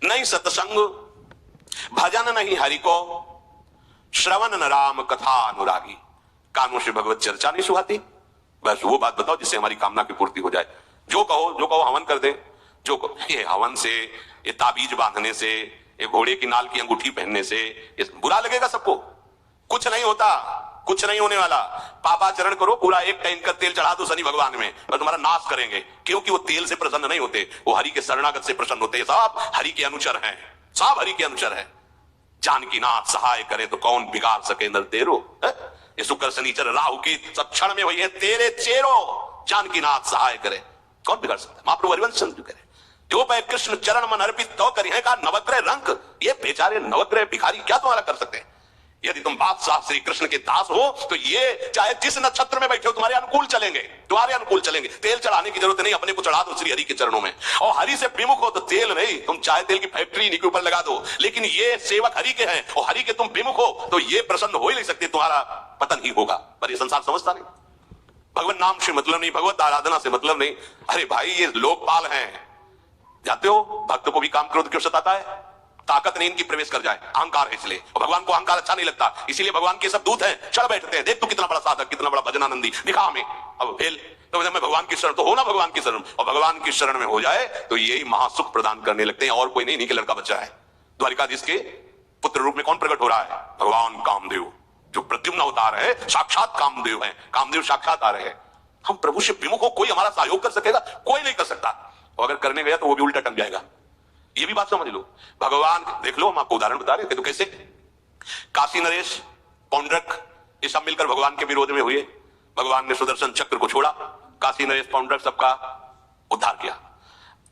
नहीं सत्संग भजन नहीं हरि को, श्रवण न राम कथा अनुरागी। कानों से भगवत चर्चा नहीं सुहाती। बस वो बात बताओ जिससे हमारी कामना की पूर्ति हो जाए। जो कहो हवन कर दे। जो कहो, ये हवन से, ये ताबीज बांधने से, ये घोड़े की नाल की अंगूठी पहनने से बुरा लगेगा सबको। कुछ नहीं होता, कुछ नहीं होने वाला। पापाचरण करो, पूरा एक टैंकर तेल चढ़ा दो शनि भगवान में, और तुम्हारा नाश करेंगे। क्योंकि वो तेल से प्रसन्न नहीं होते, वो हरि के शरणागत से प्रसन्न होते हैं। सब हरि के अनुचर हैं, सब हरि के अनुचर हैं। जानकी नाथ सहाय करे तो कौन बिगाड़ सके नर तेरो। ये शुक्र शनिचर राहु की सब क्षण में हुई है तेरे चेरो। जानकी नाथ सहाय करे कौन बिगाड़ सकता है। महाप्रभु हरिवंश चंद्र करे जो पे कृष्ण चरण मन अर्पित तो करी है का नवग्रह रंग। ये बेचारे नवग्रह भिखारी क्या तुम्हारा कर सकते हैं। यदि तुम बादशाह श्री कृष्ण के दास हो तो ये चाहे जिस नक्षत्र में बैठे हो तुम्हारे अनुकूल चलेंगे, तुम्हारे अनुकूल चलेंगे। तेल चढ़ाने की जरूरत नहीं, अपने को चढ़ा दो श्री हरि के चरणों में। और हरि से विमुख हो तो तेल नहीं, तुम चाहे तेल की फैक्ट्री इनके ऊपर लगा दो। लेकिन ये सेवक हरि के हैं और हरि के तुम विमुख हो तो ये प्रसन्न हो ही नहीं सकते, तुम्हारा पतन ही होगा। पर ये संसार समझता नहीं। भगवान नाम से मतलब नहीं, भगवत आराधना से मतलब नहीं। अरे भाई ये लोकपाल हैं, जानते हो भक्त को भी काम क्रोध क्यों सताता है। ताकत नहीं इनकी प्रवेश कर जाए, अहंकार है इसलिए। और भगवान को अहंकार अच्छा नहीं लगता, इसीलिए भगवान के सब दूत हैं चढ़ बैठते हैं। देख तू कितना बड़ा साधक, कितना बड़ा भजनानंदी, दिखा हमें। अब फेल तो मैं भगवान की शरण तो हो ना, भगवान की शरण। और भगवान की शरण में हो जाए तो यही महासुख प्रदान करने लगते हैं। और कोई नहीं, इन्हीं के लड़का बच्चा है। द्वारिकाधीश के पुत्र रूप में कौन प्रकट हो रहा है। भगवान कामदेव, जो प्रद्युम्न अवतार है, साक्षात कामदेव है। कामदेव साक्षात आ रहे हैं। हम प्रभु से विमुख हो, कोई हमारा सहयोग कर सकेगा, कोई नहीं कर सकता। और अगर करने गया तो वो भी उल्टा टंग जाएगा। ये भी बात समझ लो। भगवान देख लो, हम आपको उदाहरण बता रहे थे तो कैसे काशी नरेश, पौंड्रक ये सब मिलकर भगवान के विरोध में हुए। भगवान ने सुदर्शन चक्र को छोड़ा, काशी नरेश पौंड्रक सबका उद्धार किया।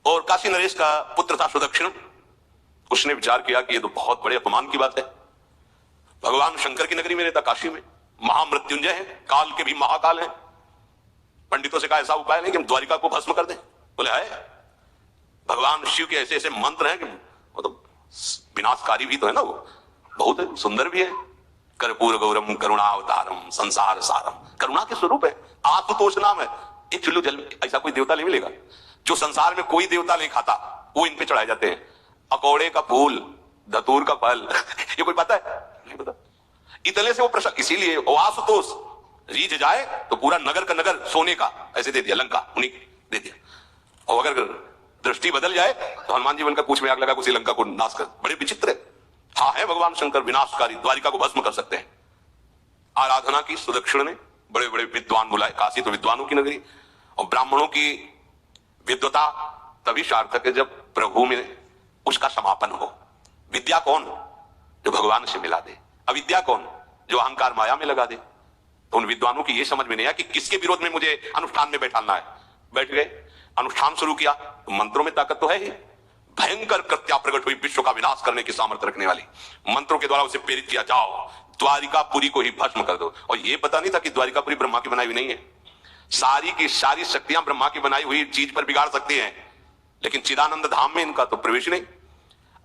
और काशी नरेश का पुत्र था सुदक्षिण। उसने विचार किया कि ये तो बहुत बड़े अपमान की बात है। भगवान शंकर की नगरी में रहता, काशी में महामृत्युंजय है, काल के भी महाकाल है। पंडितों से कहा ऐसा उपाय नहीं कि हम द्वारिका को भस्म कर दें। बोले है, भगवान शिव के ऐसे ऐसे मंत्र हैं कि वो तो विनाशकारी भी तो है ना, वो बहुत सुंदर भी है। कर्पूर गौरम करुणावतारम संसार सारम, करुणा के स्वरूप है। आशुतोष नाम है। एक चुल्लू जल ऐसा कोई देवता नहीं मिलेगा जो संसार में कोई देवता नहीं खाता, वो इन पे चढ़ाए जाते हैं। अकौड़े का फूल, धतूर का फल ये कोई पता है नहीं पता। इतने से वो प्रश्न, इसीलिए आशुतोष रीझ जाए तो पूरा नगर का नगर सोने का ऐसे दे दिया, लंका उन्हीं दे दिया। और अगर दृष्टि बदल जाए तो हनुमान जी बनकर पूछ में आग लगा उसी लंका को नाश कर। बड़े विचित्र है। हाँ है भगवान शंकर विनाशकारी, द्वारिका को भस्म कर सकते हैं। आराधना की सुदक्षिण ने बड़े बड़े विद्वान बुलाए। काशी तो विद्वानों की नगरी, और ब्राह्मणों की विद्वता तभी सार्थक है जब प्रभु में उसका समापन हो। विद्या कौन, जो भगवान से मिला दे। अविद्या कौन, जो अहंकार माया में लगा दे। तो उन विद्वानों की यह समझ में नहीं आया कि किसके विरोध में मुझे अनुष्ठान में बैठाना है। बैठ गए, अनुष्ठान शुरू किया तो मंत्रों में ताकत तो है ही। भयंकर कृत्या प्रकट हुई, विश्व का विनाश करने की सामर्थ्य रखने वाली। मंत्रों के द्वारा उसे प्रेरित किया, जाओ द्वारिकापुरी को ही भस्म कर दो। और यह पता नहीं था कि द्वारिकापुरी ब्रह्मा की बनाई हुई नहीं है। सारी की सारी शक्तियां ब्रह्मा की बनाई हुई चीज पर बिगाड़ सकती हैं, लेकिन चिदानंद धाम में इनका तो प्रवेश नहीं।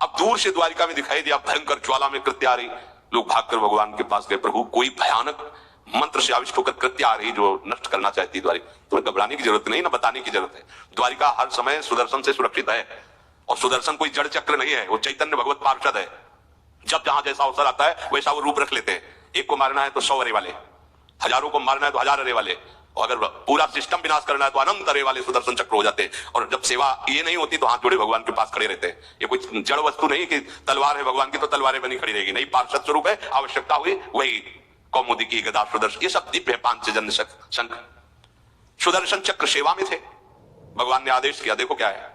अब दूर से द्वारिका में दिखाई दिया, भयंकर ज्वाला में कृत्य आ रही। लोग भागकर भगवान के पास गए, प्रभु कोई भयानक मंत्र से आविष्ट होकर कृत्य आ रही जो नष्ट करना चाहती द्वारिका। तुम्हें घबराने की जरूरत नहीं, ना बताने की जरूरत है। द्वारिका हर समय सुदर्शन से सुरक्षित है। और सुदर्शन कोई जड़ चक्र नहीं है, वो चैतन्य भगवत पार्षद है। जब जहां जैसा अवसर आता है वैसा वो रूप रख लेते हैं। एक को मारना है तो 100 अरे वाले, हजारों को मारना है तो 1000 अरे वाले, और अगर पूरा सिस्टम विनाश करना है तो अनंत अरे वाले सुदर्शन चक्र हो जाते हैं। और जब सेवा ये नहीं होती तो हाथ जोड़े भगवान के पास खड़े रहते हैं। ये कोई जड़ वस्तु नहीं कि तलवार है भगवान की तो तलवारें बनी खड़ी रहेगी, नहीं, पार्षद स्वरूप है। आवश्यकता हुई वही कौमुदी की गदा सुदर्शन, ये सब दिव्य है। पांचजन्य शंख सुदर्शन चक्र सेवा में थे। भगवान ने आदेश किया, देखो क्या है।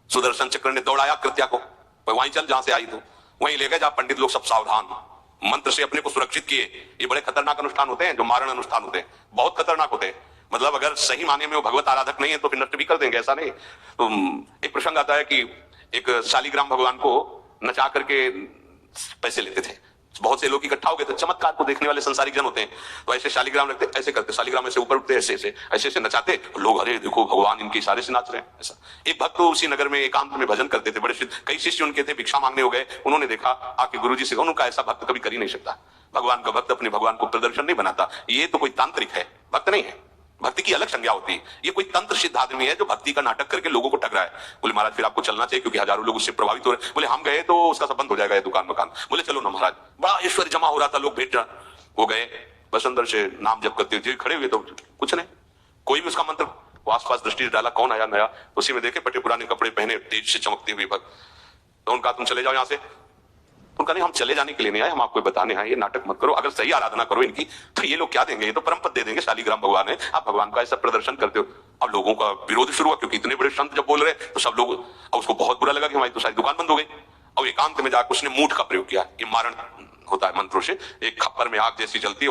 सुदर्शन चक्र ने दौड़ाया कृत्या को, वहीं चल जहां से आई तो वहीं ले गए जहां पंडित लोग सब सावधान मंत्र से अपने को सुरक्षित किए। ये बड़े खतरनाक अनुष्ठान होते हैं जो मारण अनुष्ठान होते हैं, बहुत खतरनाक होते हैं। मतलब अगर सही माने में वो भगवत आराधक नहीं है तो फिर नष्ट भी कर देंगे, ऐसा नहीं। तो एक प्रसंग आता है कि एक शालिग्राम भगवान को नचा करके पैसे लेते थे। बहुत से लोग इकट्ठा हो गए थे, चमत्कार को देखने वाले संसारिक जन होते हैं। तो ऐसे शालिग्राम रखते, ऐसे करते, शालिग्राम ऐसे ऊपर उठते, ऐसे ऐसे ऐसे ऐसे नचाते। लोग अरे देखो भगवान इनके इशारे से नाच रहे हैं। ऐसा एक भक्त तो उसी नगर में एकांत में भजन करते थे, बड़े कई शिष्य उनके थे, भिक्षा मांगने हो गए। उन्होंने देखा, आके गुरुजी से, उनका ऐसा भक्त कभी कर ही नहीं सकता। भगवान का भक्त अपने भगवान को प्रदर्शन नहीं बनाता। ये तो कोई तांत्रिक है, भक्त नहीं है। भक्ति की अलग संज्ञा होती है। ये कोई तंत्र सिद्ध आदमी है जो भक्ति का नाटक करके लोगों को ठग रहा है। बोले महाराज फिर आपको चलना चाहिए क्योंकि हजारों लोग उससे प्रभावित हो रहे हैं। बोले हम गए तो उसका सब बंद हो जाएगा ये दुकान मकान। बोले चलो ना महाराज। बड़ा ऐश्वर्य जमा हो रहा था, लोग भेंट वो गए, बस अंदर से नाम जप करते हुए खड़े हुए तो कुछ नहीं, कोई भी उसका मंत्र आसपास दृष्टि डाला, कौन आया नया, उसी में देखे फटे पुराने कपड़े पहने तेज से चमकते हुए भक्त। तो उनका तुम चले जाओ यहां से। उनका नहीं, हम चले जाने के लिए नहीं आए, हम आपको बताने आए, ये नाटक मत करो। अगर सही आराधना करो इनकी तो ये लोग क्या देंगे, ये तो परम पद दे देंगे, शालिग्राम भगवान है, आप भगवान का ऐसा प्रदर्शन करते हो। अब लोगों का विरोध शुरू हुआ क्योंकि इतने बड़े संत जब बोल रहे तो सब लोग, और उसको बहुत बुरा लगा कि हमारी तो सारी दुकान बंद हो गई। और एकांत में जाकर उसने मूठ का प्रयोग किया। ये मारण होता है मंत्रों से, एक खप्पर में आग जैसी जलती है।